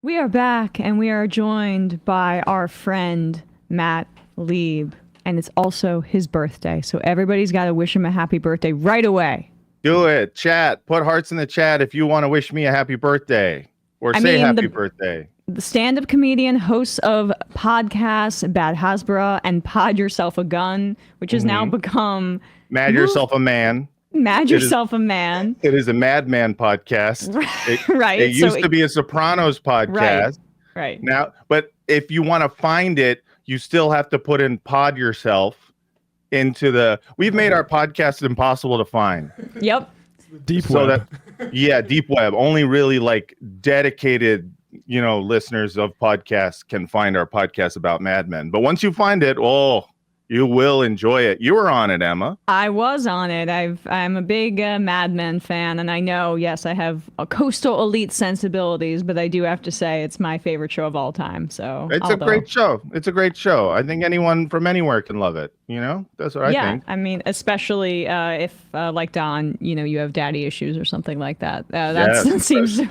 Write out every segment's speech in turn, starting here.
We are back and we are joined by our friend Matt Lieb. And it's also his birthday. So everybody's got to wish him a happy birthday right away. Do it. Chat. Put hearts in the chat if you want to wish me a happy birthday or happy birthday. The stand-up comedian, host of podcasts Bad Hasbara and Pod Yourself a Gun, which has now become Mad Yourself a Man. Mad Yourself a Man. It is a Madman podcast. Right. It used to be a Sopranos podcast. Right. Now, but if you want to find it, you still have to put in Pod Yourself into the. We've made our podcast impossible to find. Yep. Deep web. Deep web. Only really like dedicated, listeners of podcasts can find our podcast about Mad Men. But once you find it, you will enjoy it. You were on it, Emma. I was on it. I'm a big Mad Men fan, and I know, yes, I have a coastal elite sensibilities, but I do have to say it's my favorite show of all time. So it's a great show. It's a great show. I think anyone from anywhere can love it. That's what I think. Yeah, I mean, especially if, like Don, you have daddy issues or something like that. That seems. I'm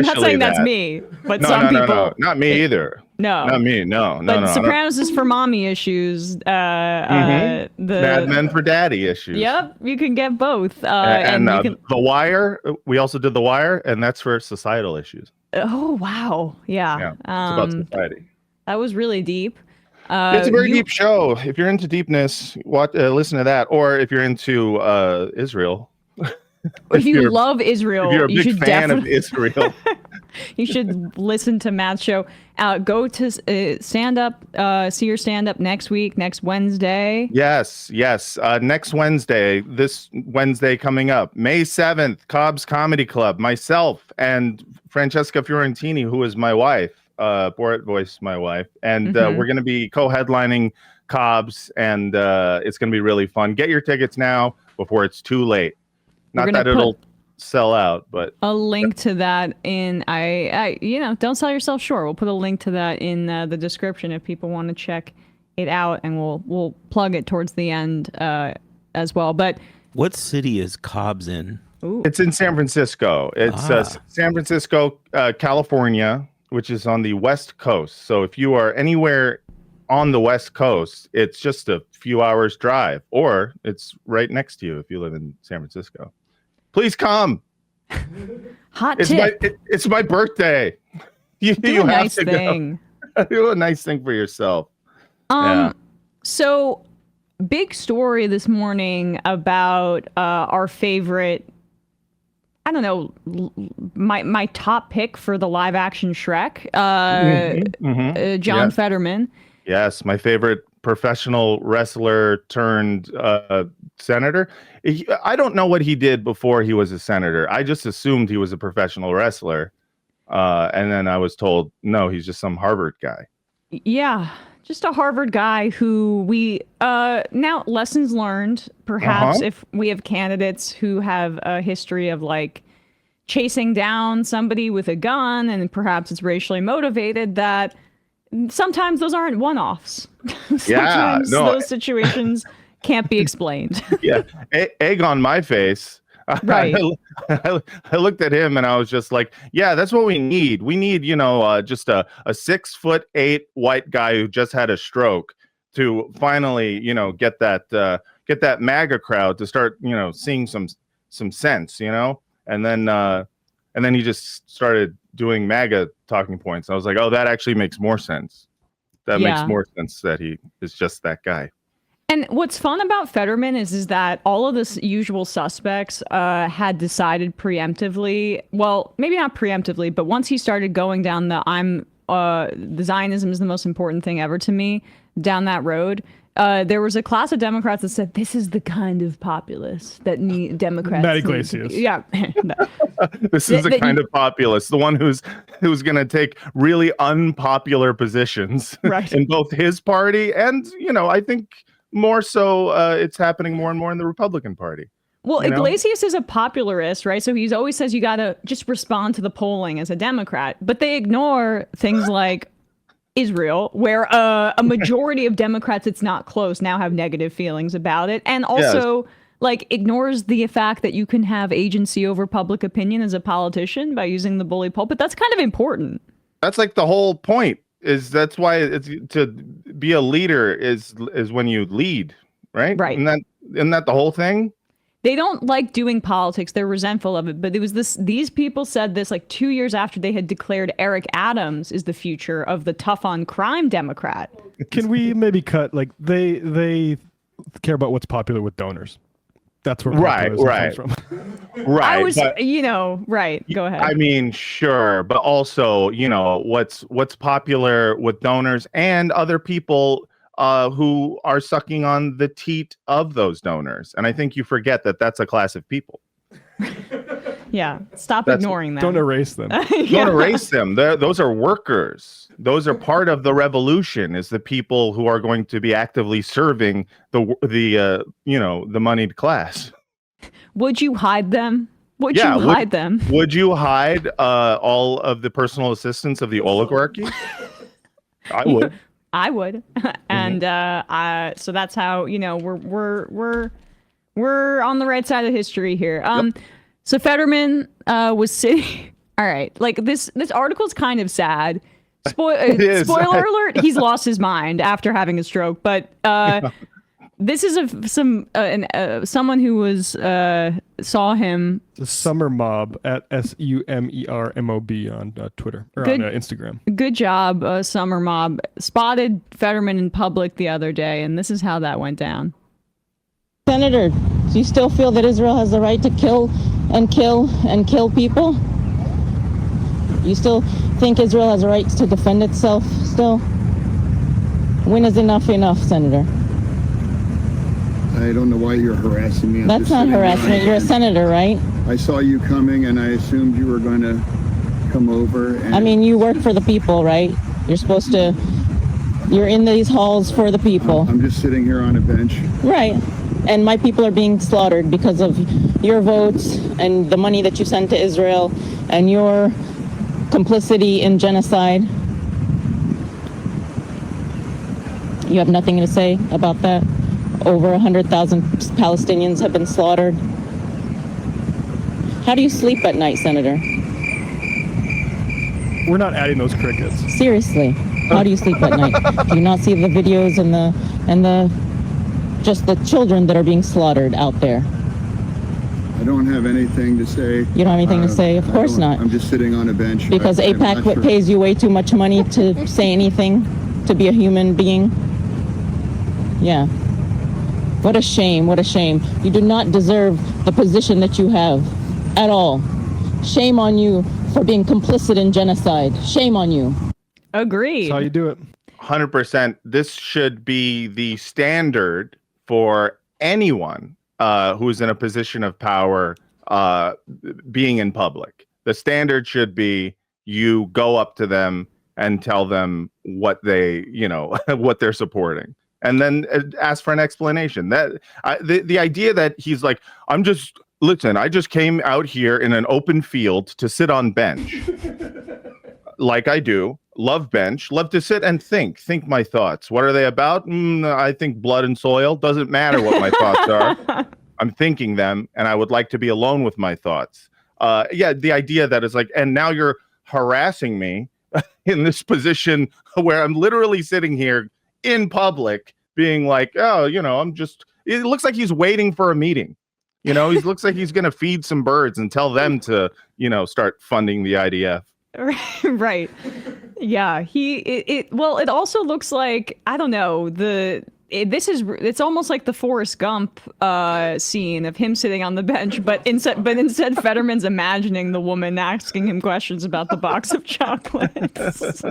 not saying that's me, but some people. No, not me either. No, not me. No. Sopranos is for mommy issues. The Mad Men for daddy issues. Yep, you can get both. The Wire. We also did The Wire, and that's for societal issues. Oh wow, yeah. It's about society. That was really deep. It's a very deep show. If you're into deepness, listen to that. Or if you're into Israel. If you love Israel, if you're a big fan of Israel. You should listen to Matt's show. Go to stand up, see your stand up next Wednesday. Yes. Next Wednesday, this Wednesday coming up, May 7th, Cobb's Comedy Club. Myself and Francesca Fiorentini, who is my wife, Borat voice, my wife, and we're going to be co-headlining Cobb's, and it's going to be really fun. Get your tickets now before it's too late. Not that it'll sell out, but a link to that in don't sell yourself short. We'll put a link to that in the description if people want to check it out, and we'll plug it towards the end as well. But what city is Cobb's in? Ooh. It's in San Francisco. It's San Francisco, California, which is on the West Coast. So if you are anywhere on the West Coast, it's just a few hours drive, or it's right next to you if you live in San Francisco. Please come. Hot tip. It's my birthday. You Do a nice thing. Do a nice thing for yourself. So big story this morning about our favorite. I don't know, my top pick for the live action Shrek, John Fetterman. Yes, my favorite professional wrestler turned senator. I don't know what he did before he was a senator. I just assumed he was a professional wrestler. And then I was told, no, he's just some Harvard guy. Yeah, just a Harvard guy who we now lessons learned, perhaps if we have candidates who have a history of like chasing down somebody with a gun and perhaps it's racially motivated, that sometimes those aren't one-offs. Sometimes those situations can't be explained. Yeah, egg on my face. Right. I looked at him and I was just like, yeah, that's what we need. We need, just a 6'8" white guy who just had a stroke to finally, get that MAGA crowd to start, seeing some sense, and then he just started doing MAGA talking points. I was like, oh, that actually makes more sense. That makes more sense that he is just that guy. And what's fun about Fetterman is that all of the usual suspects had decided preemptively, well, maybe not preemptively, but once he started going down the Zionism is the most important thing ever to me, down that road, there was a class of Democrats that said, this is the kind of populist that Democrats Matt Iglesias. Yeah. This is the kind of populist, the one who's going to take really unpopular positions in both his party and, I think more so it's happening more and more in the Republican Party. Well, Iglesias is a popularist, right? So he always says you got to just respond to the polling as a Democrat, but they ignore things like Israel, where a majority of Democrats, it's not close, now have negative feelings about it. And also ignores the fact that you can have agency over public opinion as a politician by using the bully pulpit. That's kind of important. That's like the whole point. That's why it's to be a leader is when you lead, right? Right. Isn't that the whole thing? They don't like doing politics. They're resentful of it. But it was these people said this like 2 years after they had declared Eric Adams is the future of the tough on crime Democrat. Can we maybe cut like they care about what's popular with donors? That's where populism comes from. Right. I was, right. Go ahead. I mean, sure, but also, what's popular with donors and other people who are sucking on the teat of those donors. And I think you forget that that's a class of people. Yeah. Stop ignoring them. Don't erase them. Don't erase them. Those are workers. Those are part of the revolution, is the people who are going to be actively serving the moneyed class. Would you hide them? Would you hide them? Would you hide all of the personal assistants of the oligarchy? I would. I would. And so that's how, we're on the right side of history here. Yep. So Fetterman was sitting. All right, like this article's kind of sad. Spoiler alert: he's lost his mind after having a stroke. But this is someone who was saw him. The Summer Mob at SUMERMOB on Twitter or on Instagram. Good job, Summer Mob. Spotted Fetterman in public the other day, and this is how that went down. Senator, do you still feel that Israel has the right to kill and kill and kill people? You still think Israel has a right to defend itself still? When is enough, Senator? I don't know why you're harassing me. That's not harassment. You're a senator, right? I saw you coming and I assumed you were going to come over. I mean, you work for the people, right? You're in these halls for the people. I'm just sitting here on a bench. Right. And my people are being slaughtered because of your votes and the money that you sent to Israel and your complicity in genocide. You have nothing to say about that? Over 100,000 Palestinians have been slaughtered. How do you sleep at night, Senator? We're not adding those crickets. Seriously, how do you sleep at night? Do you not see the videos and the just the children that are being slaughtered out there? I don't have anything to say. You don't have anything to say? Of course not. I'm just sitting on a bench. Because AIPAC pays you way too much money to say anything, to be a human being. Yeah. What a shame, what a shame. You do not deserve the position that you have at all. Shame on you for being complicit in genocide. Shame on you. Agreed. That's how you do it. 100%. This should be the standard for anyone who's in a position of power being in public. The standard should be you go up to them and tell them what they, what they're supporting. And then ask for an explanation. The idea that he's like, I just came out here in an open field to sit on bench. Like I do. Love bench. Love to sit and think my thoughts. What are they about? I think blood and soil. Doesn't matter what my thoughts are. I'm thinking them, and I would like to be alone with my thoughts. The idea that it's like, and now you're harassing me in this position where I'm literally sitting here in public being like, it looks like he's waiting for a meeting. He looks like he's going to feed some birds and tell them to, start funding the IDF. Right. Yeah. It also looks like, I don't know, it's almost like the Forrest Gump scene of him sitting on the bench, but instead Fetterman's imagining the woman asking him questions about the box of chocolates.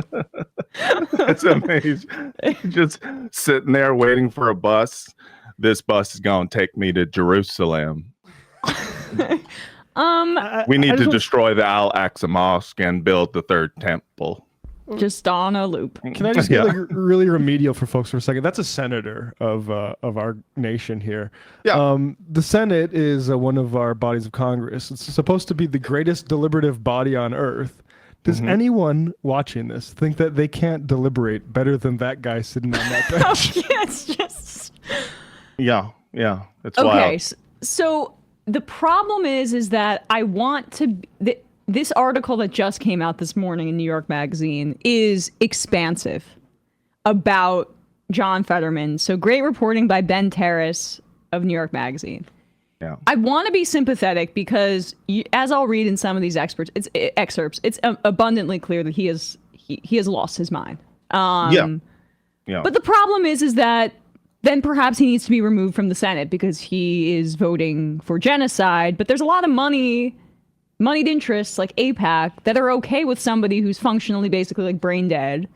That's amazing. Just sitting there waiting for a bus. This bus is gonna take me to Jerusalem. We need to destroy the Al-Aqsa Mosque and build the third temple. Just on a loop. Can I just get really remedial for folks for a second? That's a senator of our nation here. Yeah. The Senate is one of our bodies of Congress. It's supposed to be the greatest deliberative body on earth. Does anyone watching this think that they can't deliberate better than that guy sitting on that bench? It's just... Yeah. It's okay, wild. So the problem is that I want to... this article that just came out this morning in New York Magazine is expansive about John Fetterman. So great reporting by Ben Terrace of New York Magazine. Yeah. I want to be sympathetic because, as I'll read in some of these excerpts, it's abundantly clear that he has lost his mind. Yeah. But the problem is that then perhaps he needs to be removed from the Senate because he is voting for genocide. But there's a lot of moneyed interests like AIPAC that are okay with somebody who's functionally basically like brain dead,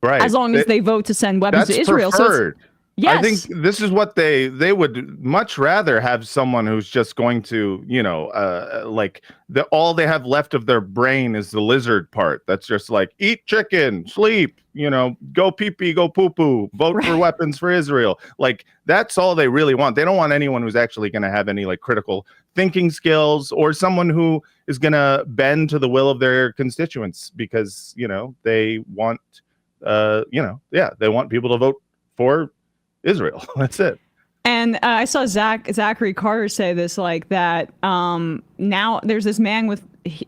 right? As long as they vote to send weapons to Israel. Preferred. So yes. I think this is what they would much rather have someone who's just going to, all they have left of their brain is the lizard part. That's just like eat chicken, sleep, go pee pee, go poo poo, vote for weapons for Israel. Like that's all they really want. They don't want anyone who's actually going to have any like critical thinking skills or someone who is going to bend to the will of their constituents because, they want, they want people to vote for Israel. That's it. And I saw Zachary Carter say this like that. Now there's this man with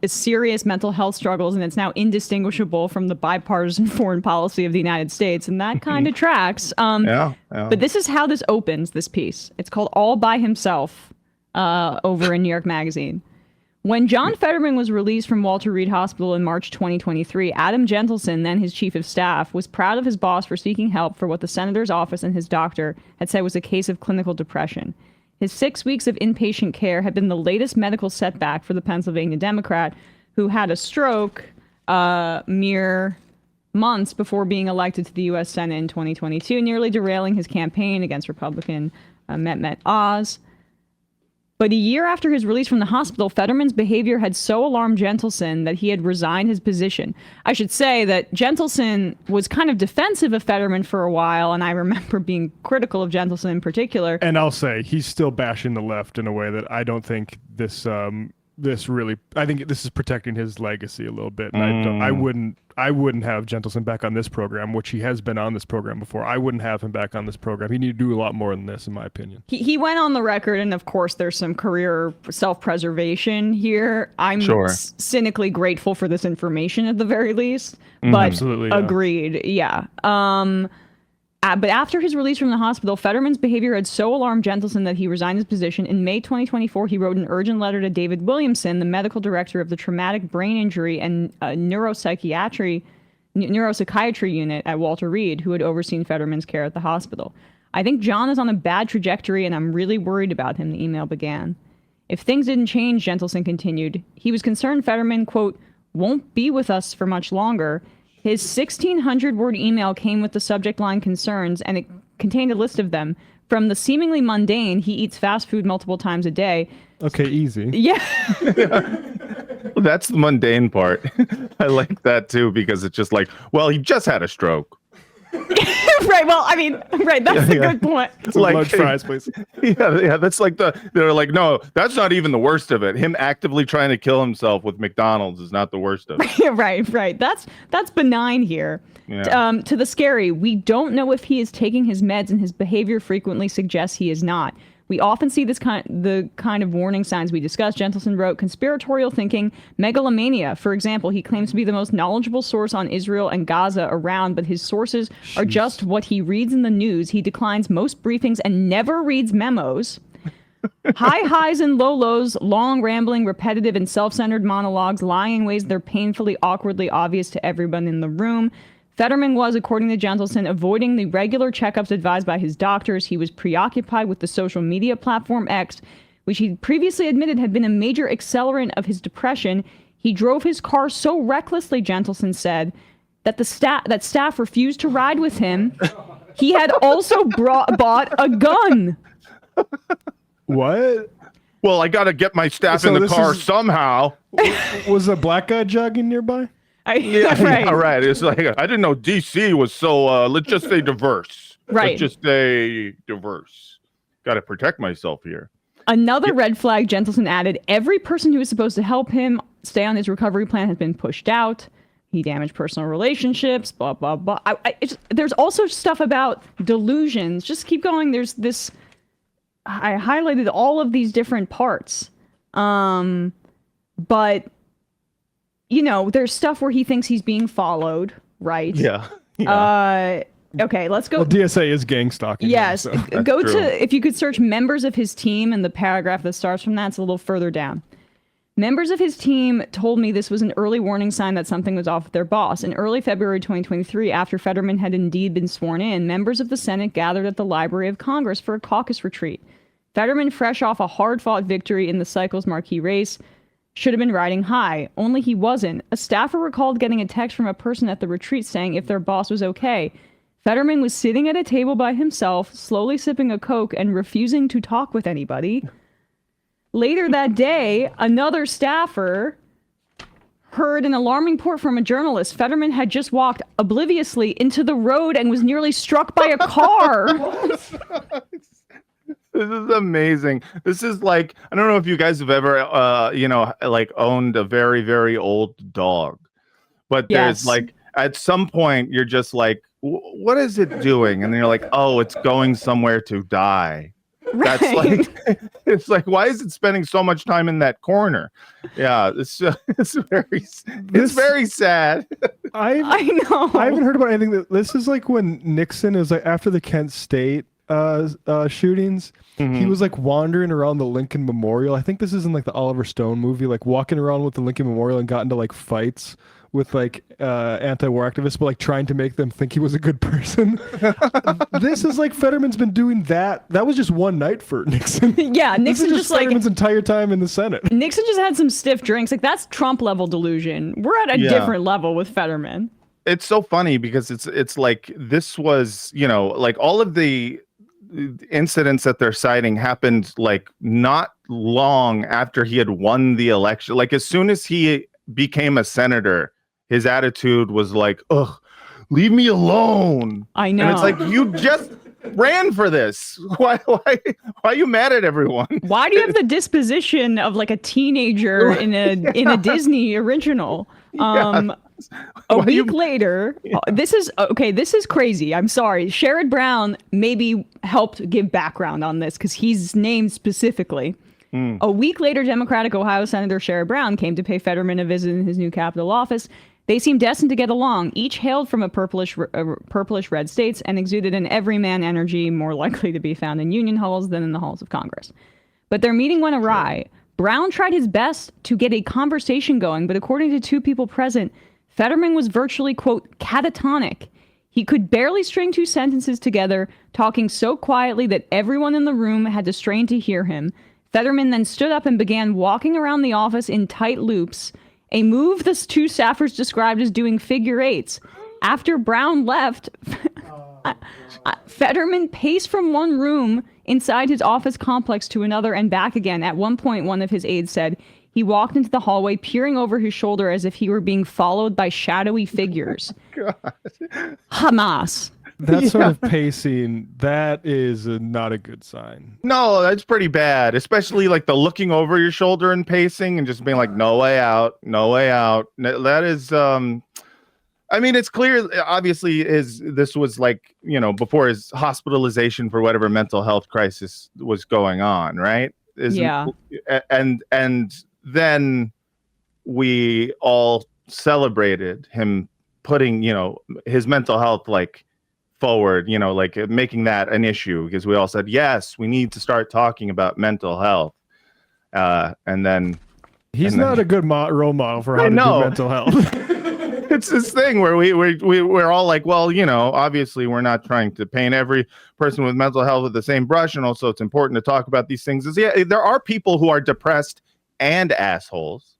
serious mental health struggles, and it's now indistinguishable from the bipartisan foreign policy of the United States, and that kind of tracks. But this is how this opens. This piece. It's called "All by Himself" over in New York Magazine. When John Fetterman was released from Walter Reed Hospital in March 2023, Adam Gentleson, then his chief of staff, was proud of his boss for seeking help for what the senator's office and his doctor had said was a case of clinical depression. His 6 weeks of inpatient care had been the latest medical setback for the Pennsylvania Democrat, who had a stroke mere months before being elected to the U.S. Senate in 2022, nearly derailing his campaign against Republican Mehmet Oz. But a year after his release from the hospital, Fetterman's behavior had so alarmed Gentleson that he had resigned his position. I should say that Gentleson was kind of defensive of Fetterman for a while, and I remember being critical of Gentleson in particular. And I'll say he's still bashing the left in a way that I don't think I think this is protecting his legacy a little bit. And I wouldn't have Gentleson back on this program, which he has been on this program before. I wouldn't have him back on this program. He needed to do a lot more than this, in my opinion. He went on the record, and of course, there's some career self-preservation here. I'm cynically grateful for this information at the very least, but absolutely, agreed. Yeah. But after his release from the hospital, Fetterman's behavior had so alarmed Gentleson that he resigned his position. In May 2024, he wrote an urgent letter to David Williamson, the medical director of the Traumatic Brain Injury and Neuropsychiatry Unit at Walter Reed, who had overseen Fetterman's care at the hospital. I think John is on a bad trajectory, and I'm really worried about him, the email began. If things didn't change, Gentleson continued, he was concerned Fetterman, quote, won't be with us for much longer. His 1,600-word email came with the subject line concerns, and it contained a list of them. From the seemingly mundane, he eats fast food multiple times a day. Okay, easy. Yeah. Well, that's the mundane part. I like that, too, because it's just like, well, he just had a stroke. Right. Well, I mean, right. That's a good point. Some large fries, please. Yeah. That's like they're like, no, that's not even the worst of it. Him actively trying to kill himself with McDonald's is not the worst of it. Right. That's benign here. Yeah. To the scary, we don't know if he is taking his meds, and his behavior frequently suggests he is not. We often see the kind of warning signs we discussed. Gentleson wrote, conspiratorial thinking, megalomania. For example, he claims to be the most knowledgeable source on Israel and Gaza around, but his sources are just what he reads in the news. He declines most briefings and never reads memos. High highs and low lows, long, rambling, repetitive, and self-centered monologues, lying in ways that are painfully, awkwardly obvious to everyone in the room. Fetterman was, according to Gentleson, avoiding the regular checkups advised by his doctors. He was preoccupied with the social media platform X, which he previously admitted had been a major accelerant of his depression. He drove his car so recklessly, Gentleson said, that staff refused to ride with him. He had also bought a gun. What? Well, I got to get my staff in the car somehow. Was a black guy jogging nearby? Right. Yeah, right. It's like, I didn't know DC was so, let's just say diverse. Right. Let's just say diverse. Got to protect myself here. Another red flag, Gentleson added, every person who was supposed to help him stay on his recovery plan has been pushed out. He damaged personal relationships, blah, blah, blah. There's also stuff about delusions. Just keep going. There's this, I highlighted all of these different parts. But you know, there's stuff where he thinks he's being followed, right? Yeah. Okay, let's go. Well, DSA is gang stalking. Yes, him, so. go true. to, if you could search members of his team, and the paragraph that starts from that's a little further down. Members of his team told me this was an early warning sign that something was off with their boss. In early February 2023, after Fetterman had indeed been sworn in, members of the Senate gathered at the Library of Congress for a caucus retreat. Fetterman, fresh off a hard-fought victory in the Cycles marquee race, should have been riding high, only he wasn't. A staffer recalled getting a text from a person at the retreat saying if their boss was okay. Fetterman was sitting at a table by himself, slowly sipping a Coke and refusing to talk with anybody. Later that day, another staffer heard an alarming report from a journalist. Fetterman had just walked obliviously into the road and was nearly struck by a car. This is amazing. This is like, I don't know if you guys have ever, like owned a very, very old dog, but there's like, at some point you're just like, what is it doing? And then you're like, oh, it's going somewhere to die. Right. That's like, it's like, why is it spending so much time in that corner? Yeah, it's very sad. I know. I haven't heard about anything this is like when Nixon is like after the Kent State shootings. He was like wandering around the Lincoln Memorial. I think this is in like the Oliver Stone movie, like walking around with the Lincoln Memorial and got into like fights with like anti-war activists, but like trying to make them think he was a good person. This is like Fetterman's been doing that. That was just one night for Nixon. Yeah, Nixon just like Fetterman's entire time in the Senate. Nixon just had some stiff drinks. Like that's Trump level delusion. We're at a different level with Fetterman. It's so funny because it's like this was, you know, like all of the incidents that they're citing happened like not long after he had won the election. Like as soon as he became a senator, his attitude was like, ugh, leave me alone. I know. And it's like, you just ran for this. Why are you mad at everyone? Why do you have the disposition of like a teenager in a Disney original? A week later, this is crazy. I'm sorry. Sherrod Brown maybe helped give background on this because he's named specifically. A week later, Democratic Ohio Senator Sherrod Brown came to pay Fetterman a visit in his new Capitol office. They seemed destined to get along. Each hailed from a purplish red states and exuded an everyman energy more likely to be found in union halls than in the halls of Congress. But their meeting went awry. Brown tried his best to get a conversation going, but according to two people present, Fetterman was virtually, quote, catatonic. He could barely string two sentences together, talking so quietly that everyone in the room had to strain to hear him. Fetterman then stood up and began walking around the office in tight loops, a move the two staffers described as doing figure eights. After Brown left, Fetterman paced from one room inside his office complex to another and back again. At one point, one of his aides said, he walked into the hallway, peering over his shoulder as if he were being followed by shadowy figures. God. Hamas. That sort of pacing, that is not a good sign. No, that's pretty bad. Especially like the looking over your shoulder and pacing and just being like, no way out, no way out. That is, I mean, it's clear, obviously, this was like, you know, before his hospitalization for whatever mental health crisis was going on, right? Yeah. And then we all celebrated him putting, you know, his mental health like forward, you know, like making that an issue because we all said, yes, we need to start talking about mental health. And then he's not a good role model for how to do mental health. It's this thing where we're all like, well, you know, obviously we're not trying to paint every person with mental health with the same brush. And also it's important to talk about these things. Yeah, there are people who are depressed and assholes.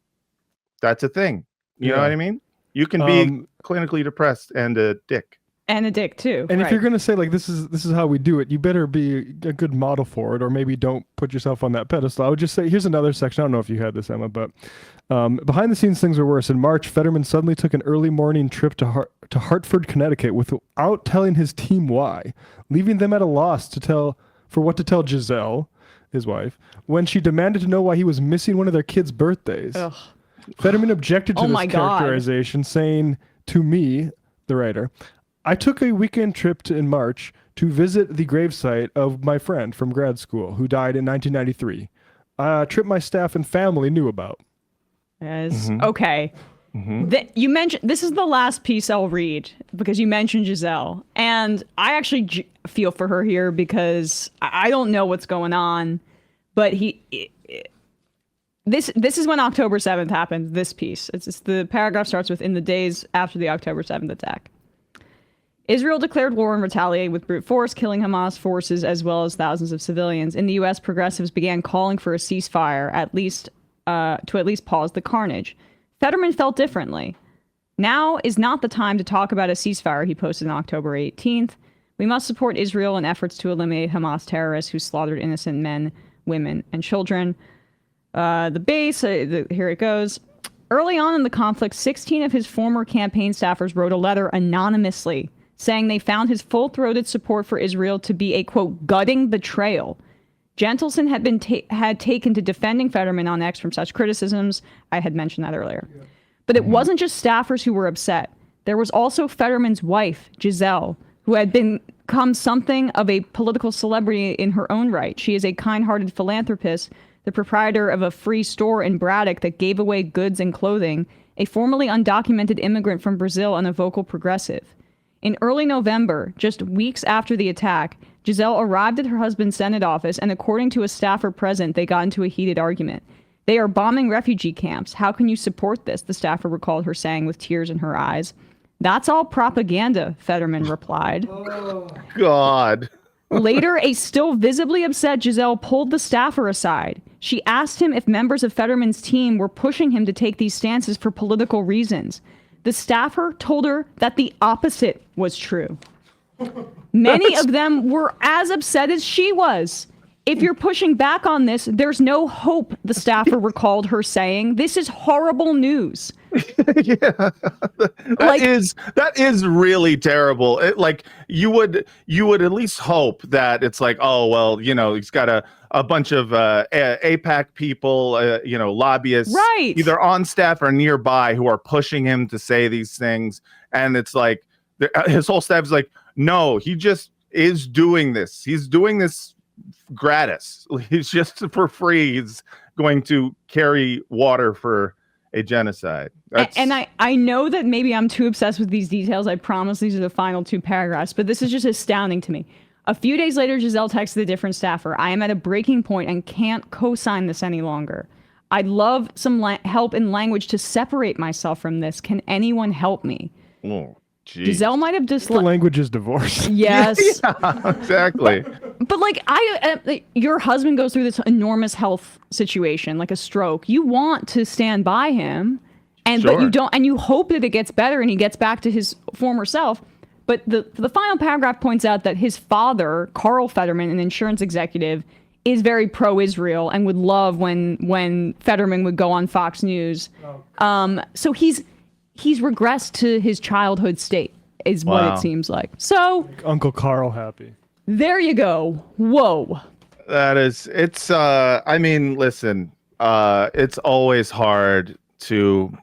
That's a thing. You know what I mean? You can be clinically depressed and a dick. And a dick too. And if you're gonna say like this is how we do it, you better be a good model for it, or maybe don't put yourself on that pedestal. I would just say here's another section. I don't know if you had this, Emma, but behind the scenes things were worse. In March, Fetterman suddenly took an early morning trip to Hartford, Connecticut, without telling his team why, leaving them at a loss for what to tell Gisele, his wife, when she demanded to know why he was missing one of their kids' birthdays. Ugh. Fetterman objected to this characterization, saying to me, the writer, I took a weekend trip in March to visit the gravesite of my friend from grad school who died in 1993. A trip my staff and family knew about. Okay. You mentioned, this is the last piece I'll read because you mentioned Gisele, and I actually feel for her here because I don't know what's going on, but this is when October 7th happened. This piece, the paragraph starts with, in the days after the October 7th attack, Israel declared war and retaliated with brute force, killing Hamas forces as well as thousands of civilians. In the U.S., progressives began calling for a ceasefire, to at least pause the carnage. Fetterman felt differently. Now is not the time to talk about a ceasefire, he posted on October 18th. We must support Israel in efforts to eliminate Hamas terrorists who slaughtered innocent men, women, and children. The base, here it goes. Early on in the conflict, 16 of his former campaign staffers wrote a letter anonymously saying they found his full-throated support for Israel to be a, quote, gutting betrayal. Gentleson had taken to defending Fetterman on X from such criticisms. I had mentioned that earlier. Yeah. But it wasn't just staffers who were upset. There was also Fetterman's wife, Gisele, who had become something of a political celebrity in her own right. She is a kind-hearted philanthropist, the proprietor of a free store in Erratic that gave away goods and clothing, a formerly undocumented immigrant from Brazil, and a vocal progressive. In early November, just weeks after the attack, Gisele arrived at her husband's Senate office, and according to a staffer present, they got into a heated argument. They are bombing refugee camps. How can you support this? The staffer recalled her saying with tears in her eyes. That's all propaganda, Fetterman replied. Oh, God. Later, a still visibly upset Gisele pulled the staffer aside. She asked him if members of Fetterman's team were pushing him to take these stances for political reasons. The staffer told her that the opposite was true. Many of them were as upset as she was. If you're pushing back on this, there's no hope, the staffer recalled her saying. This is horrible news. Yeah, that is really terrible. You would at least hope that it's like, oh well, he's got a bunch of APAC people, lobbyists, right, either on staff or nearby, who are pushing him to say these things, and it's like his whole staff is like, no, he just is doing this. He's doing this gratis. He's just for free. He's going to carry water for a genocide. And I know that maybe I'm too obsessed with these details. I promise these are the final two paragraphs, but this is just astounding to me. A few days later, Gisele texted a different staffer. I am at a breaking point and can't co-sign this any longer. I'd love some help in language to separate myself from this. Can anyone help me? Oh, geez. Gisele might have the language is divorce. Yes. Yeah, exactly. But your husband goes through this enormous health situation, like a stroke. You want to stand by him, but you don't, and you hope that it gets better and he gets back to his former self. But the final paragraph points out that his father, Carl Fetterman, an insurance executive, is very pro-Israel and would love when Fetterman would go on Fox News. So he's regressed to his childhood state, is what it seems like. So make Uncle Carl happy. There you go. Whoa. Listen, it's always hard to,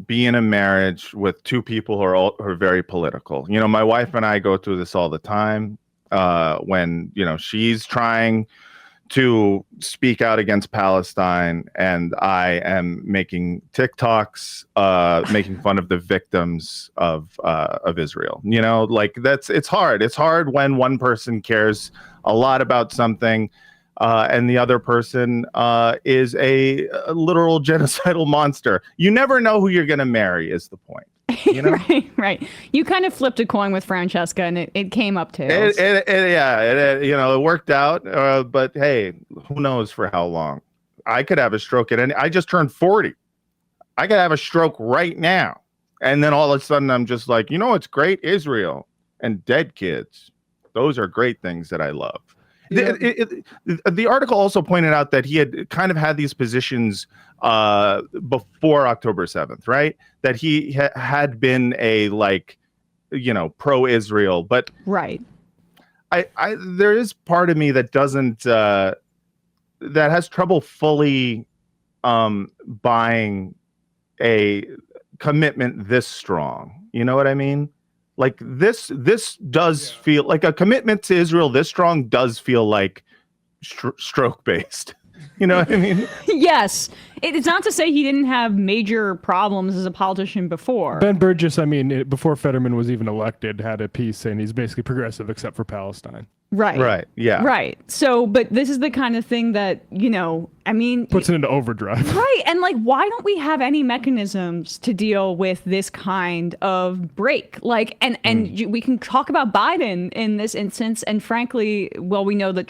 be in a marriage with two people who are very political. My wife and I go through this all the time when, she's trying to speak out against Palestine and I am making TikToks, making fun of the victims of Israel. It's hard. It's hard when one person cares a lot about something and the other person is a literal genocidal monster. You never know who you're going to marry is the point. Right. You kind of flipped a coin with Francesca, and it came up tails. It worked out. But hey, who knows for how long? I could have a stroke I just turned 40. I could have a stroke right now, and then all of a sudden I'm just like, it's great, Israel and dead kids. Those are great things that I love. Yeah. The article also pointed out that he had kind of had these positions before October 7th, right? That he had been a pro-Israel, but right. I there is part of me that doesn't that has trouble fully buying a commitment this strong. You know what I mean? Like this does feel like a commitment to Israel this strong does feel like stroke based. You know what I mean? Yes. It's not to say he didn't have major problems as a politician before. Ben Burgess, I mean, before Fetterman was even elected, had a piece saying he's basically progressive except for Palestine. Right. Right. Yeah. Right. So, but this is the kind of thing that, I mean, puts it into overdrive. Right. And like, why don't we have any mechanisms to deal with this kind of break? Like, and we can talk about Biden in this instance. And frankly, well, we know that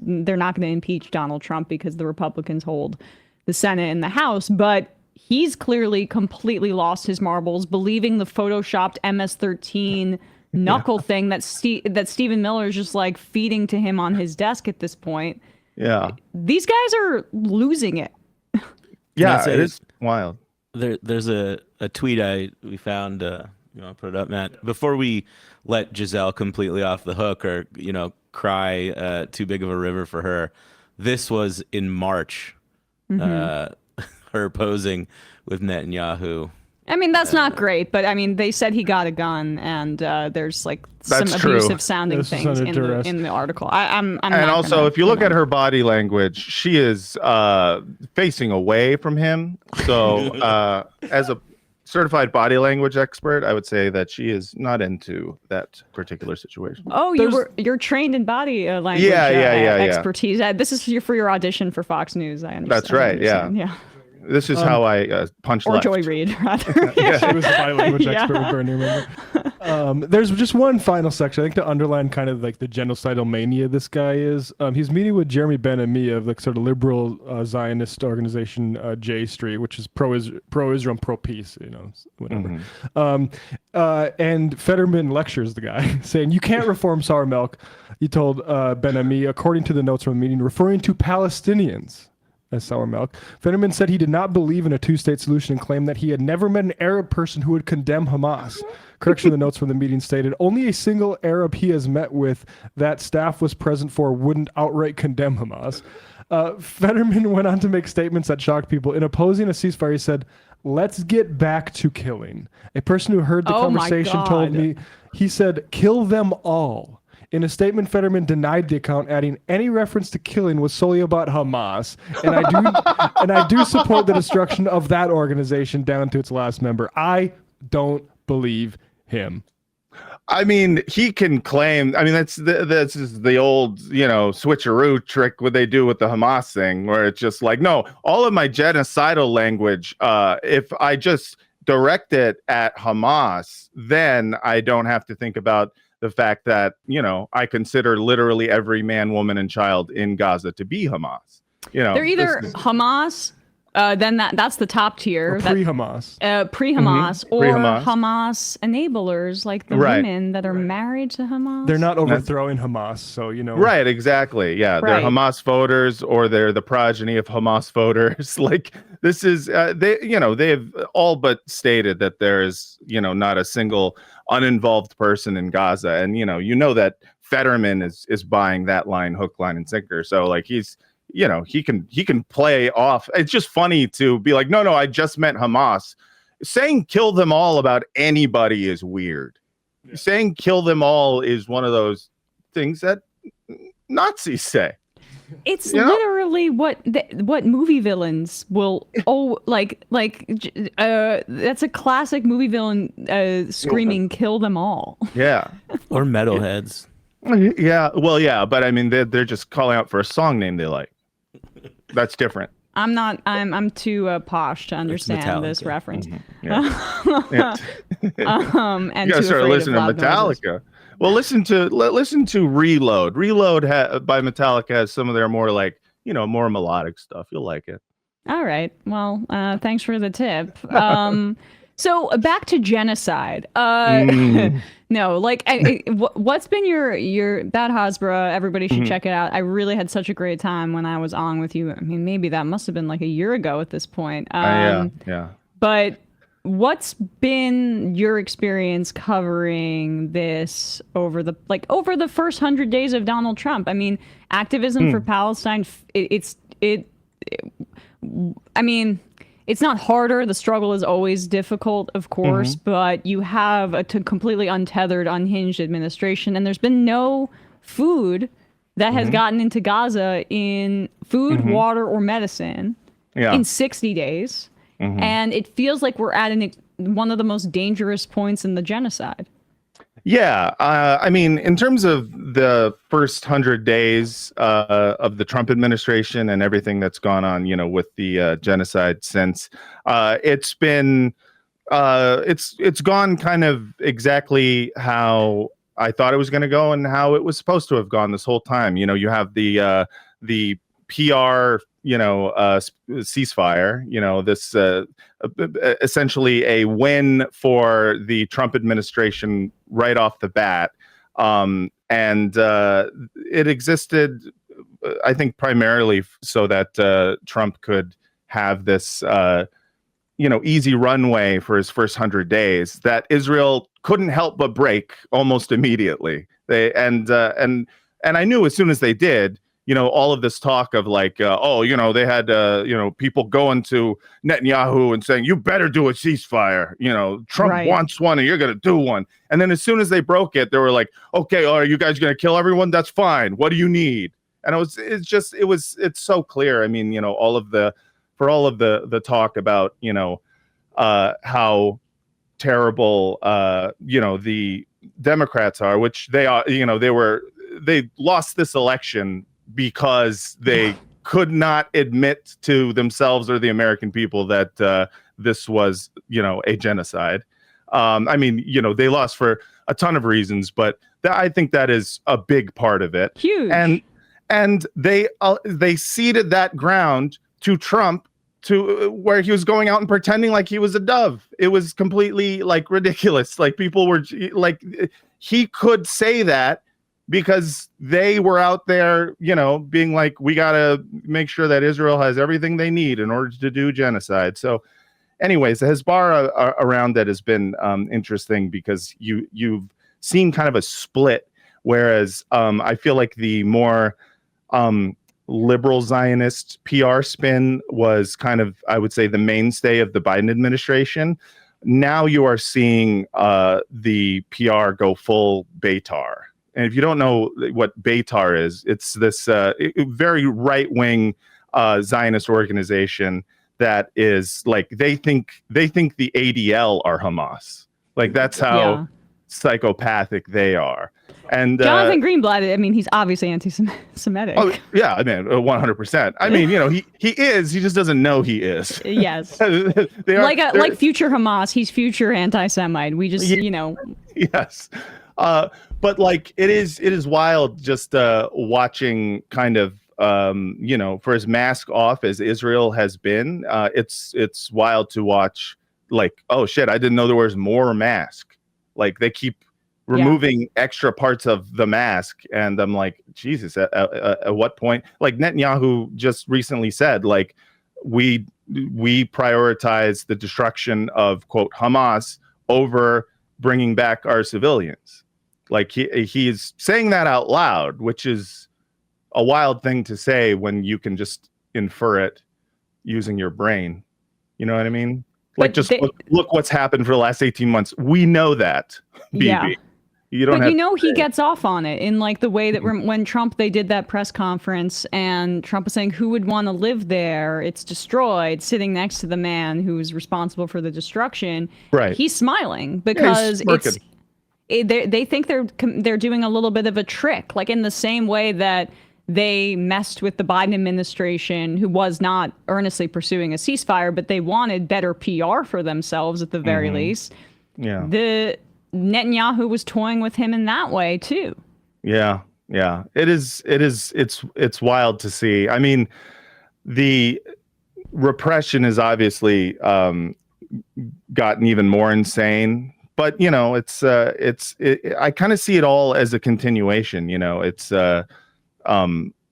they're not going to impeach Donald Trump because the Republicans hold the Senate and the House, but he's clearly completely lost his marbles, believing the photoshopped MS-13 knuckle thing that Stephen Miller is just like feeding to him on his desk at this point. Yeah. These guys are losing it. Yeah, it is wild. There's a tweet we found. You want to put it up, Matt? Before we let Gisele completely off the hook or, cry too big of a river for her, this was in March, her posing with Netanyahu. I mean, that's not great, but I mean, they said he got a gun, and there's like some That's true. abusive sounding things in the article. I'm and not also, gonna, if you look at her body language, she is facing away from him. So, as a certified body language expert, I would say that she is not into that particular situation. Oh, you're trained in body language expertise. This is for your audition for Fox News. I understand. That's right. Yeah. This is how I punch or left. Joy Reid, rather. Yeah, she was a body language expert with Bernie, remember? There's just one final section, I think, to underline kind of like the genocidal mania this guy is. He's meeting with Jeremy Ben-Ami of like sort of liberal Zionist organization J Street, which is pro-Israel and pro-peace, whatever. And Fetterman lectures the guy, saying, "You can't reform sour milk," he told Ben-Ami, according to the notes from the meeting, referring to Palestinians as sour milk. Fetterman said he did not believe in a two-state solution and claimed that he had never met an Arab person who would condemn Hamas. Correction, the notes from the meeting stated, only a single Arab he has met with that staff was present for wouldn't outright condemn Hamas. Fetterman went on to make statements that shocked people. In opposing a ceasefire, he said, "Let's get back to killing." A person who heard the conversation told me, he said, "Kill them all." In a statement, Fetterman denied the account, adding, "Any reference to killing was solely about Hamas, and I do support the destruction of that organization down to its last member." I don't believe him. I mean, he can claim. I mean, that's the old, switcheroo trick what they do with the Hamas thing, where it's just like, no, all of my genocidal language, if I just direct it at Hamas, then I don't have to think about the fact that, I consider literally every man, woman, and child in Gaza to be Hamas. They're either Hamas, then that's the top tier. Pre-Hamas. Pre-Hamas, or Hamas enablers, like the women that are married to Hamas. They're not overthrowing Hamas, so, Right, exactly. Yeah, they're Hamas voters, or they're the progeny of Hamas voters. Like, this is, they've all but stated that there is, not a single uninvolved person in Gaza. And, that Fetterman is buying that line, hook, line, and sinker. So, like, he's, he can play off. It's just funny to be like, no, I just meant Hamas. Saying kill them all about anybody is weird. Yeah. Saying kill them all is one of those things that Nazis say. It's literally what movie villains will. That's a classic movie villain screaming "kill them all." Yeah, or metalheads. Yeah, well, yeah, but I mean, they're just calling out for a song name they like. That's different. I'm not. I'm too posh to understand this reference. Mm-hmm. Yeah. And you gotta start listening to Metallica. Noises. Well, listen to Reload. Reload by Metallica has some of their more more melodic stuff. You'll like it. All right. Well, thanks for the tip. So back to genocide. No, what's been your Bad Hasbro? Everybody should check it out. I really had such a great time when I was on with you. I mean, maybe that must have been like a year ago at this point. Yeah. But what's been your experience covering this over the first 100 days of Donald Trump? I mean, activism for Palestine. It's not harder. The struggle is always difficult, of course, but you have a completely untethered, unhinged administration, and there's been no food that has gotten into Gaza in food, water, or medicine in 60 days. And it feels like we're at one of the most dangerous points in the genocide. Yeah, I mean, in terms of the first 100 days of the Trump administration and everything that's gone on, with the genocide since, it's been it's gone kind of exactly how I thought it was going to go and how it was supposed to have gone this whole time. You have the PR, ceasefire. This essentially a win for the Trump administration right off the bat, and it existed, I think, primarily so that Trump could have this, easy runway for his first 100 days that Israel couldn't help but break almost immediately. And I knew as soon as they did, all of this talk of like, they had, people going to Netanyahu and saying, you better do a ceasefire. Trump wants one and you're going to do one. And then as soon as they broke it, they were like, okay, are you guys going to kill everyone? That's fine. What do you need? And it's so clear. I mean, all of the talk about, how terrible, the Democrats are, which they are, they lost this election because they could not admit to themselves or the American people that this was, a genocide. I mean, they lost for a ton of reasons, but I think that is a big part of it. Huge. And they ceded that ground to Trump, to where he was going out and pretending like he was a dove. It was completely like ridiculous. Like people were like, he could say that because they were out there, being like, we got to make sure that Israel has everything they need in order to do genocide. So anyways, the Hezbollah around that has been interesting because you've seen kind of a split, whereas I feel like the more liberal Zionist PR spin was kind of, I would say, the mainstay of the Biden administration. Now you are seeing the PR go full Beitar. And if you don't know what Beitar is, it's this very right-wing Zionist organization that is like, they think the ADL are Hamas. Like that's how psychopathic they are. And Jonathan Greenblatt, I mean, he's obviously anti-Semitic. Oh yeah, I mean, 100%. I mean, he is. He just doesn't know he is. Yes. Like future Hamas, he's future anti-Semite. We just, Yes. But like it is wild just watching kind of for as mask off as Israel has been, it's wild to watch, like, oh shit, I didn't know there was more mask. Like they keep removing extra parts of the mask, and I'm like, Jesus, at what point? Like Netanyahu just recently said, like, we prioritize the destruction of, quote, Hamas over bringing back our civilians. Like he's saying that out loud, which is a wild thing to say when you can just infer it using your brain. You know what I mean? Like, just look what's happened for the last 18 months. We know that, BB. Yeah. You don't he gets off on it in like the way that when Trump, they did that press conference and Trump was saying, who would want to live there? It's destroyed, sitting next to the man who's responsible for the destruction. Right. He's smiling because they think they're doing a little bit of a trick, like in the same way that they messed with the Biden administration, who was not earnestly pursuing a ceasefire, but they wanted better PR for themselves at the very least. Yeah. The Netanyahu was toying with him in that way too. Yeah. It's wild to see. I mean, the repression has obviously gotten even more insane, but I kind of see it all as a continuation.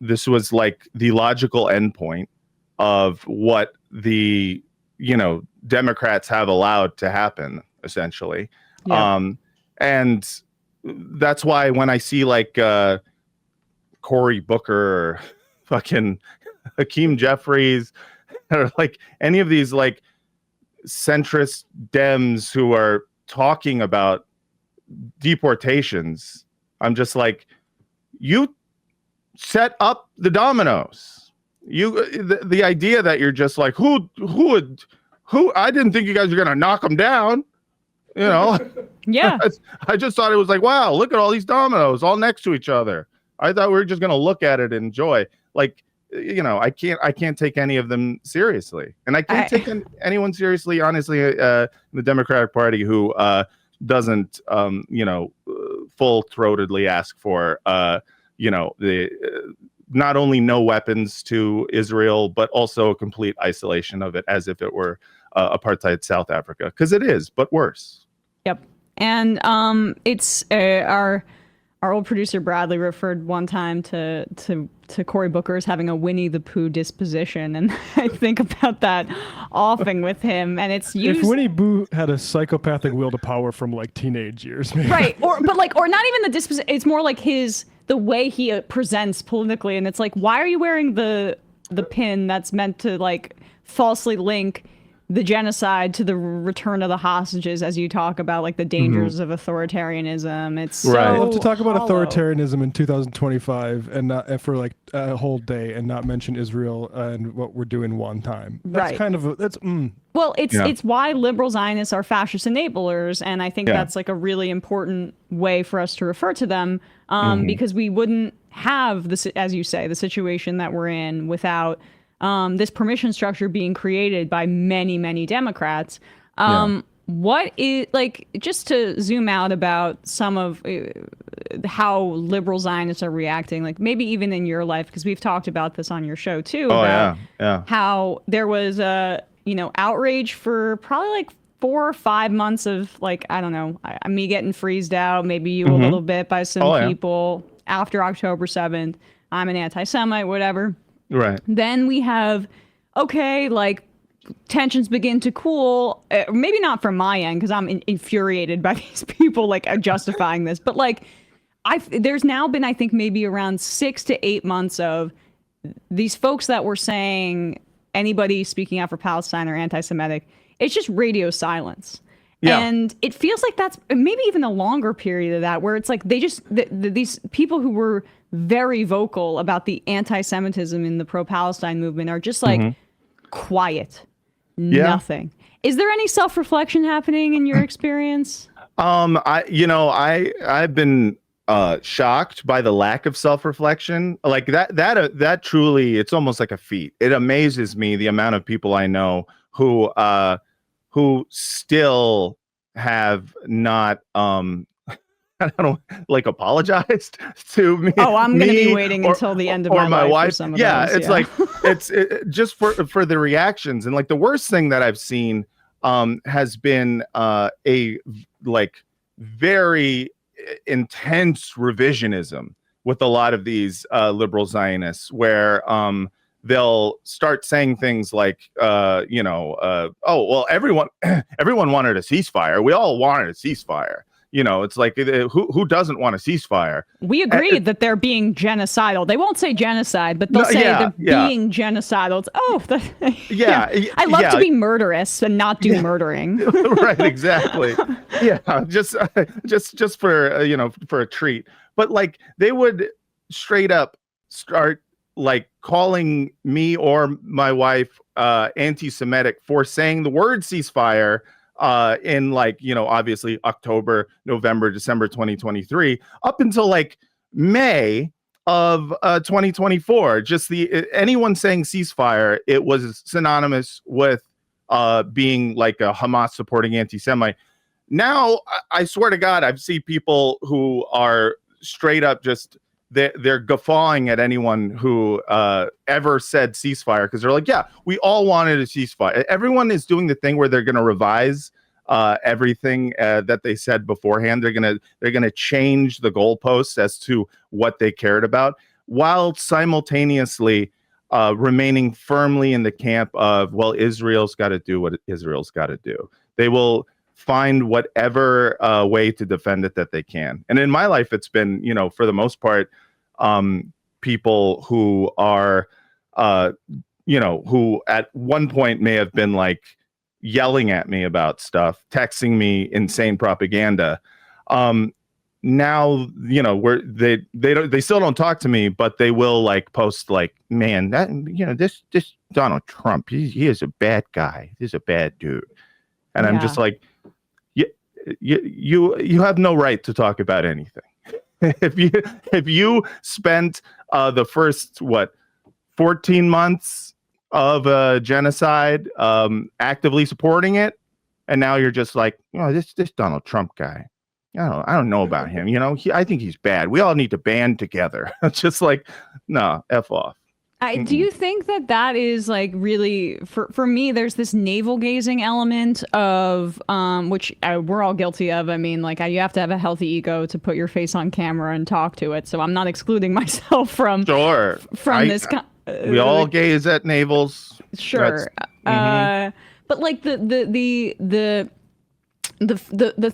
This was like the logical endpoint of what the Democrats have allowed to happen, essentially. Yeah. And that's why when I see like Cory Booker or fucking Hakeem Jeffries or like any of these like centrist Dems who are talking about deportations, I'm just like, you set up the dominoes. The idea that you're just like, who I didn't think you guys were gonna knock them down. You know, Yeah. I just thought it was like, wow, look at all these dominoes all next to each other. I thought we were just gonna look at it and enjoy. Like, you know, I can't take any of them seriously, and I can't take anyone seriously, honestly, in the Democratic Party who doesn't, you know, full-throatedly ask for, you know, the not only no weapons to Israel, but also a complete isolation of it, as if it were apartheid South Africa, because it is, but worse. Yep. And it's our old producer Bradley referred one time to Cory Booker as having a Winnie the Pooh disposition, and I think about that often with him. And it's used. If Winnie Pooh had a psychopathic will to power from like teenage years, maybe. Right, or not even the disposition. It's more like the way he presents politically, and it's like, why are you wearing the pin that's meant to like falsely link the genocide to the return of the hostages, as you talk about like the dangers of authoritarianism. It's so Right. To talk about hollow. authoritarianism in 2025 and not for like a whole day and not mention Israel and what we're doing one time. That's Right. kind of Well, it's Yeah. it's why liberal Zionists are fascist enablers, and I think that's like a really important way for us to refer to them, because we wouldn't have this, as you say, the situation that we're in without this permission structure being created by many, many Democrats. What is, like, just to zoom out about some of how liberal Zionists are reacting, like maybe even in your life, because we've talked about this on your show too, about how there was outrage for probably like 4 or 5 months of like, I don't know, me getting freezed out, maybe you a little bit by some people after October 7th. I'm an anti-Semite, whatever. Right. Then we have, okay, like tensions begin to cool. Maybe not from my end, because I'm infuriated by these people like justifying this. But like, there's now been, I think, maybe around 6 to 8 months of these folks that were saying anybody speaking out for Palestine or anti-Semitic, it's just radio silence. Yeah. And it feels like that's maybe even a longer period of that, where it's like they just, these people who were very vocal about the anti-Semitism in the pro-Palestine movement are just like quiet, nothing. Is there any self-reflection happening in your experience? I've been shocked by the lack of self-reflection. Like that truly, it's almost like a feat. It amazes me the amount of people I know who still have not I don't like apologized to me. Oh, I'm going to be waiting until the end of my life wife. for some of those. It's like it's just for the reactions. And like the worst thing that I've seen has been a like very intense revisionism with a lot of these liberal Zionists, where they'll start saying things like, oh, well, everyone wanted a ceasefire. We all wanted a ceasefire. You know, it's like, who doesn't want a ceasefire? We agreed that they're being genocidal. They won't say genocide, but they'll say they're being genocidal. It's, I love to be murderous and not do murdering. Right, exactly. Just for for a treat. But like they would straight up start like calling me or my wife anti-Semitic for saying the word ceasefire in like, obviously October, November, December 2023, up until like May of 2024. Just anyone saying ceasefire, it was synonymous with being like a Hamas supporting anti-Semite. Now, I swear to God, I've seen people who are straight up just they're guffawing at anyone who ever said ceasefire, because they're like, yeah, we all wanted a ceasefire. Everyone is doing the thing where they're going to revise everything that they said beforehand. They're gonna change the goalposts as to what they cared about, while simultaneously remaining firmly in the camp of, well, Israel's got to do what Israel's got to do. They will find whatever way to defend it that they can. And in my life, it's been, for the most part, people who are, who at one point may have been like yelling at me about stuff, texting me insane propaganda. now, where they still don't talk to me, but they will like post like, man, that this Donald Trump, he is a bad guy. He's a bad dude. And I'm just like, you have no right to talk about anything. if you spent the first 14 months of genocide actively supporting it, and now you're just like, this Donald Trump guy, I don't know about him. I think he's bad. We all need to band together. It's just like, no, F off. Do you think that is like really for me? There's this navel gazing element of which we're all guilty of. I mean, like you have to have a healthy ego to put your face on camera and talk to it. So I'm not excluding myself from this. We all gaze at navels. Sure, but like the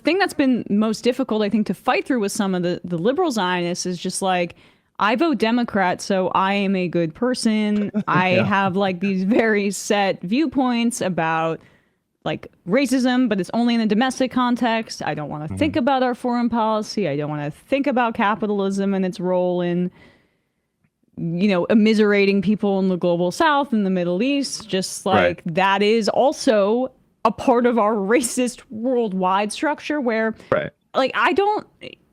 thing that's been most difficult, I think, to fight through with some of the liberal Zionists is just like, I vote Democrat, so I am a good person. I have like these very set viewpoints about like racism, but it's only in a domestic context. I don't want to think about our foreign policy. I don't want to think about capitalism and its role in, immiserating people in the global South and the Middle East. Just like that is also a part of our racist worldwide structure where like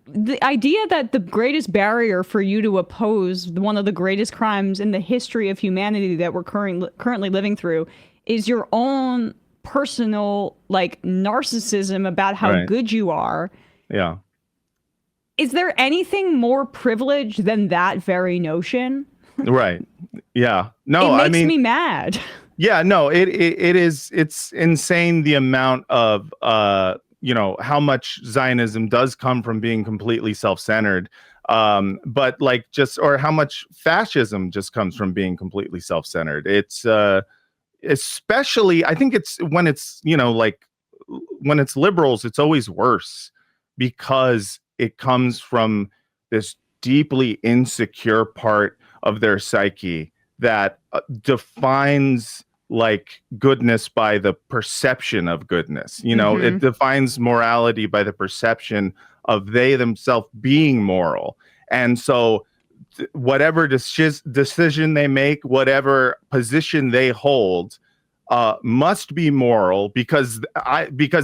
the idea that the greatest barrier for you to oppose one of the greatest crimes in the history of humanity that we're currently living through is your own personal like narcissism about how good you are. Yeah. Is there anything more privileged than that very notion? Right. Yeah. No, it makes me mad. Yeah, no, it's insane the amount of how much Zionism does come from being completely self-centered, but like or how much fascism just comes from being completely self-centered. It's especially, I think it's when it's when it's liberals, it's always worse because it comes from this deeply insecure part of their psyche that defines like goodness by the perception of goodness. It defines morality by the perception of they themselves being moral. And so whatever decision they make, whatever position they hold, must be moral because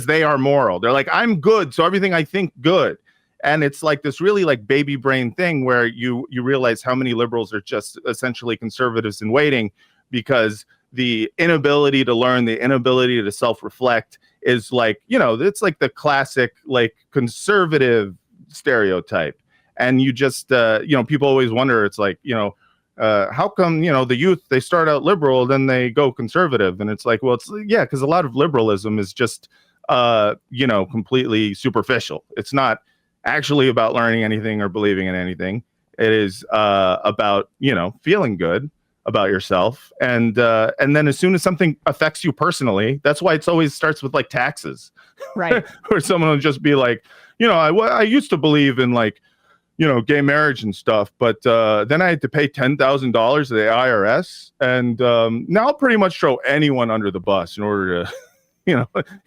they are moral. They're like, I'm good, so everything I think good. And it's like this really like baby brain thing where you realize how many liberals are just essentially conservatives in waiting, because the inability to learn, the inability to self-reflect is like, it's like the classic like conservative stereotype. And you just, people always wonder, it's like, how come, the youth, they start out liberal, then they go conservative? And it's like, well, because a lot of liberalism is just, completely superficial. It's not actually about learning anything or believing in anything. It is about, feeling good about yourself. And then as soon as something affects you personally, that's why it's always starts with like taxes. Right. Or someone will just be like, I used to believe in like, gay marriage and stuff, but then I had to pay $10,000 to the IRS. And now I'll pretty much throw anyone under the bus in order to,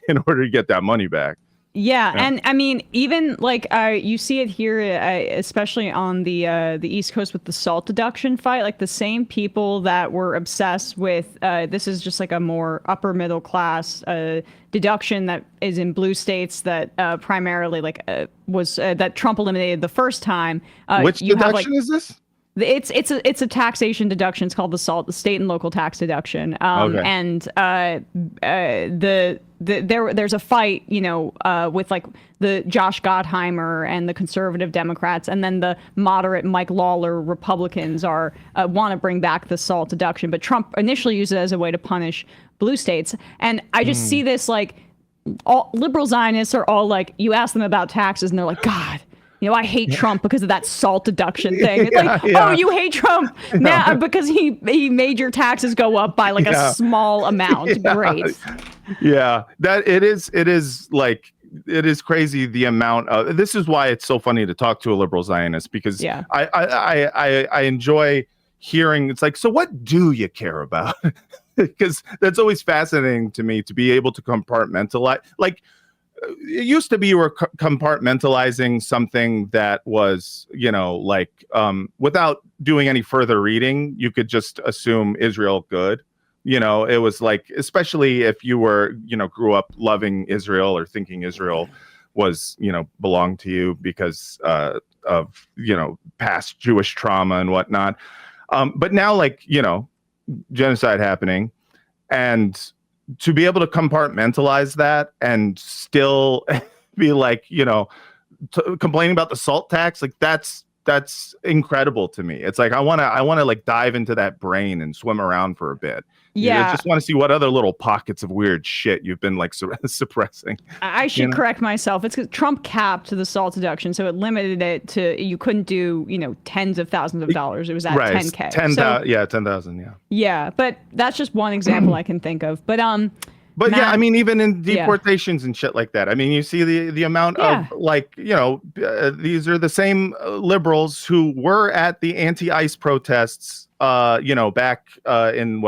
in order to get that money back. Yeah, and I mean, even like you see it here, especially on the East Coast with the SALT deduction fight. Like the same people that were obsessed with this is just like a more upper middle class deduction that is in blue states that primarily like was that Trump eliminated the first time. Which deduction is this? It's a taxation deduction. It's called the SALT, the state and local tax deduction. And there's a fight, with like the Josh Gottheimer and the conservative Democrats, and then the moderate Mike Lawler Republicans are want to bring back the SALT deduction, but Trump initially used it as a way to punish blue states. And I just see this like all liberal Zionists are all like, you ask them about taxes and they're like, God, I hate Trump because of that SALT deduction thing. It's like, oh, you hate Trump now because he made your taxes go up by like a small amount. Great. Yeah, that it is like, it is crazy the amount of, this is why it's so funny to talk to a liberal Zionist, because I enjoy hearing, it's like, so what do you care about? Because that's always fascinating to me, to be able to compartmentalize. Like, it used to be you were compartmentalizing something that was, like without doing any further reading, you could just assume Israel good. It was like, especially if you were, grew up loving Israel or thinking Israel was, belonged to you because of, past Jewish trauma and whatnot. But now, like, genocide happening, and to be able to compartmentalize that and still be like, complaining about the salt tax, like that's incredible to me. It's like I want to like dive into that brain and swim around for a bit. Yeah, I just want to see what other little pockets of weird shit you've been like suppressing. I should correct myself. It's because Trump capped the SALT deduction, so it limited it to you couldn't do tens of thousands of dollars. It was at right. 10K. 10,000. Yeah, 10,000. Yeah. Yeah, but that's just one example I can think of. But But Matt, yeah, I mean, even in deportations and shit like that. I mean, you see the amount of like, these are the same liberals who were at the anti-ICE protests, back in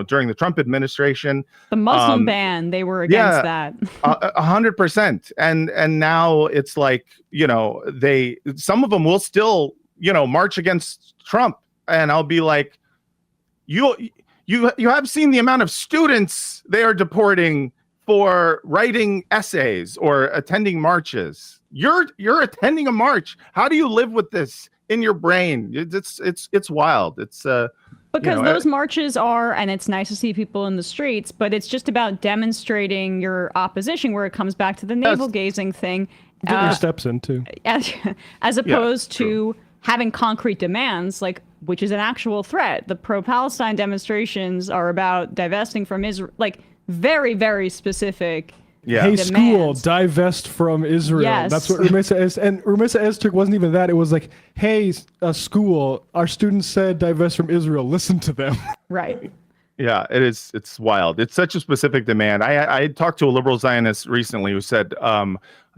during the Trump administration. The Muslim ban, they were against that. 100%. And now it's like, some of them will still, march against Trump. And I'll be like, you have seen the amount of students they are deporting for writing essays or attending marches. You're attending a march. How do you live with this in your brain? It's wild. It's because those marches are, and it's nice to see people in the streets, but it's just about demonstrating your opposition, where it comes back to the navel gazing thing. Get your steps in too. As opposed to having concrete demands, like, which is an actual threat. The pro-Palestine demonstrations are about divesting from Israel, like very, very specific. Yeah. Hey, demands. School, divest from Israel. Yes. That's what Rumesa is. And Rumesa Ezturk wasn't even that. It was like, hey, school, our students said divest from Israel. Listen to them. Right. Yeah, it is. It's wild. It's such a specific demand. I talked to a liberal Zionist recently who said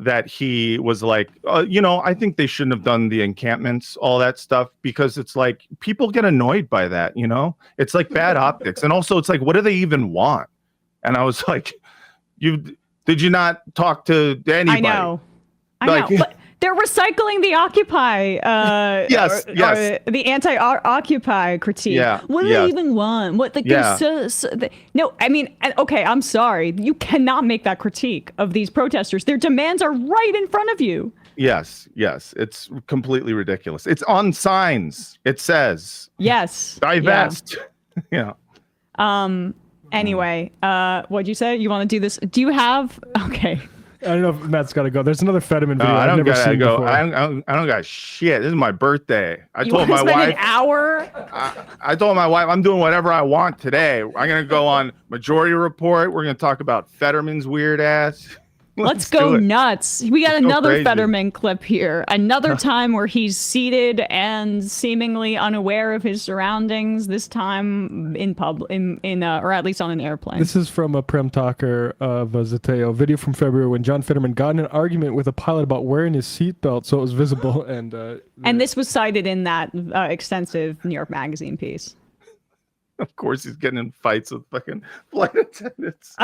that he was like, I think they shouldn't have done the encampments, all that stuff, because it's like people get annoyed by that. It's like bad optics, and also it's like, what do they even want? And I was like, did you not talk to anybody? I know. But they're recycling the Occupy, yes. The anti-Occupy critique. Yeah, what do they even want? What no, I mean, okay, I'm sorry. You cannot make that critique of these protesters. Their demands are right in front of you. Yes, it's completely ridiculous. It's on signs. It says, yes, divest. Yeah. Anyway, what'd you say? You want to do this? Do you have? Okay. I don't know if Matt's got to go. There's another Fetterman video. I I've don't never gotta seen go. before. I don't got shit. This is my birthday. I You told want to my spend wife. an hour? I told my wife I'm doing whatever I want today. I'm gonna go on Majority Report. We're gonna talk about Fetterman's weird ass. Let's go nuts. We got another crazy. Fetterman clip here. Another time where he's seated and seemingly unaware of his surroundings, this time in public, or at least on an airplane. This is from a Prem Talker of Zateo video from February when John Fetterman got in an argument with a pilot about wearing his seatbelt so it was visible. And this was cited in that extensive New York Magazine piece. Of course, he's getting in fights with fucking flight attendants.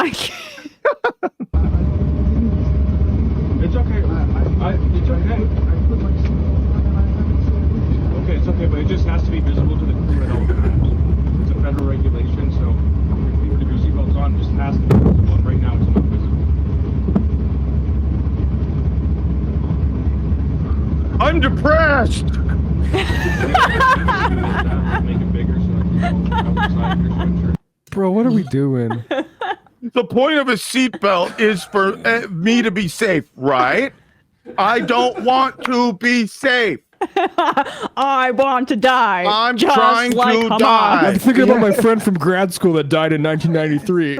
It's okay. It's okay. Okay, it's okay, but it just has to be visible to the crew at all times. It's a federal regulation, so if you were to do seatbelts on, it just has to be visible. And right now, it's not visible. I'm depressed. Make it bigger so outside your sweatshirt. bro, what are we doing? The point of a seatbelt is for me to be safe, right? I don't want to be safe. I want to die. I'm just trying like to Hamas. die. I'm thinking about my friend from grad school that died in 1993.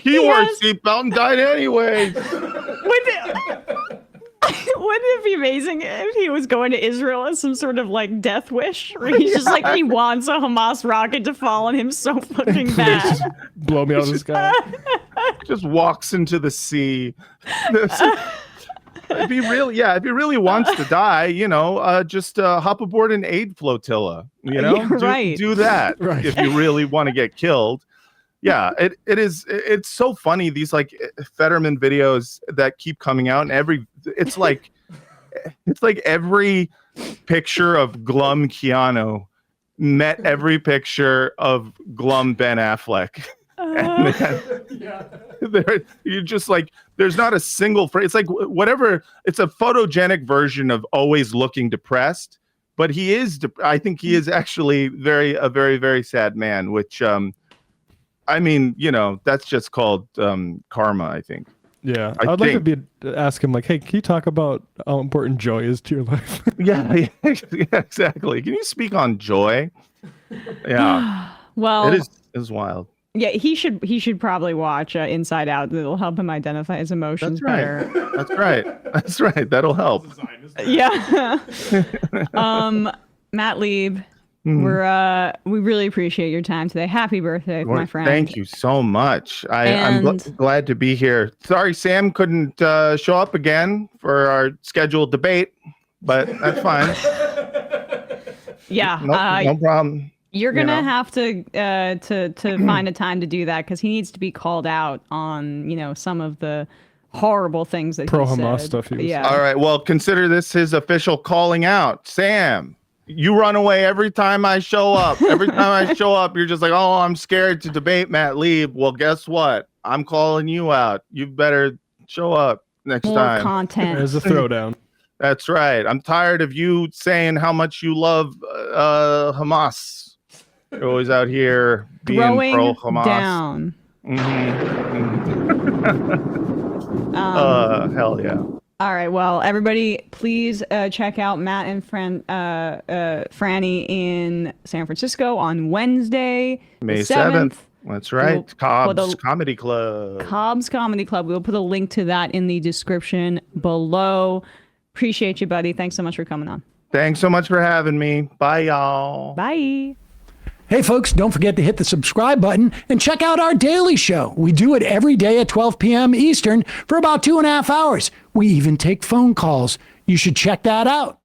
He wore a seatbelt and died anyway. Wouldn't it be amazing if he was going to Israel as some sort of like death wish? Where he's just like, he wants a Hamas rocket to fall on him so fucking bad. Blow me out of the sky. Just walks into the sea. If he really wants to die, just hop aboard an aid flotilla. Right. Do that Right. if you really want to get killed. Yeah, it's so funny, these like Fetterman videos that keep coming out, and it's like every picture of glum Keanu met every picture of glum Ben Affleck. You're just like, there's not a single phrase. It's like whatever, it's a photogenic version of always looking depressed, but I think he is actually a very, very sad man, which I mean, that's just called karma, I think. Yeah, I'd like to ask him, like, hey, can you talk about how important joy is to your life? Yeah, exactly. Can you speak on joy? Yeah. Well, it is wild. Yeah, he should probably watch Inside Out. It'll help him identify his emotions better. That's right. That's right. That'll help. Yeah. Matt Lieb, we really appreciate your time today. Happy birthday, my friend. Thank you so much. I'm glad to be here. Sorry, Sam couldn't show up again for our scheduled debate, but that's fine. Yeah. No problem. You're gonna have to find a time to do that, because he needs to be called out on some of the horrible things that pro-Hamas said. stuff. Yeah. All right. Well, consider this his official calling out. Sam, you run away every time I show up. Every time I show up, you're just like, oh, I'm scared to debate Matt Lieb. Well, guess what? I'm calling you out. You better show up next More time. content. There's a throwdown. That's right. I'm tired of you saying how much you love Hamas. You're always out here being pro-Hamas. Down. Hell yeah. All right. Well, everybody, please check out Matt and Franny in San Francisco on Wednesday, May 7th. That's right. Cobb's Comedy Club. Cobb's Comedy Club. We'll put a link to that in the description below. Appreciate you, buddy. Thanks so much for coming on. Thanks so much for having me. Bye, y'all. Bye. Hey, folks, don't forget to hit the subscribe button and check out our daily show. We do it every day at 12 p.m. Eastern for about 2.5 hours. We even take phone calls. You should check that out.